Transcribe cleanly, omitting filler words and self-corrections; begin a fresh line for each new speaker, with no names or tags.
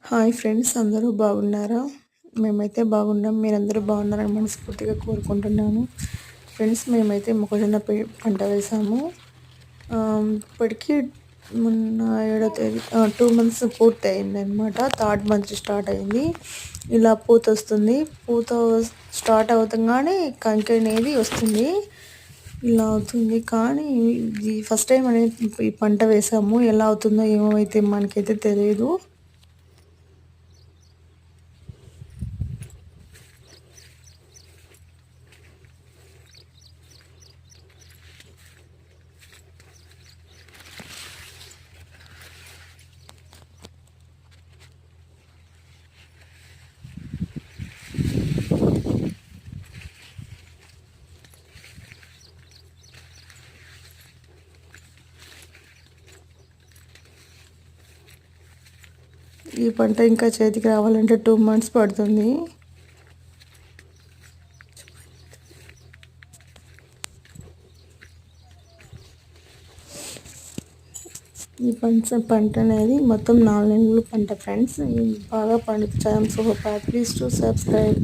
Hi friends, అందరూ బాగున్నారా? మేమైతే బాగున్నాం. మీరందరూ బాగున్నారని మనస్ఫూర్తిగా కోరుకుంటున్నాను. ఫ్రెండ్స్, మేమైతే మొక్కజొన్న పంట వేసాము. ఇప్పటికీ మొన్న 7వ తేదీ 2 మంత్స్ పూర్తి అయిందనమాట. థర్డ్ మంత్ స్టార్ట్ అయింది. ఇలా పూత వస్తుంది. పూత స్టార్ట్ అవుతుంగానే కంకి అనేది వస్తుంది. ఇలా అవుతుంది. కానీ ఇది ఫస్ట్ టైం అనేది ఈ పంట వేసాము. ఎలా అవుతుందో ఏమో అయితే మనకైతే తెలియదు. ఈ పంట ఇంకా చేతికి రావాలంటే 2 మంత్స్ పడుతుంది. ఈ పంట అనేది మొత్తం 4 నెలలు పంట ఫ్రెండ్స్. బాగా పండుతుంది. So please to subscribe.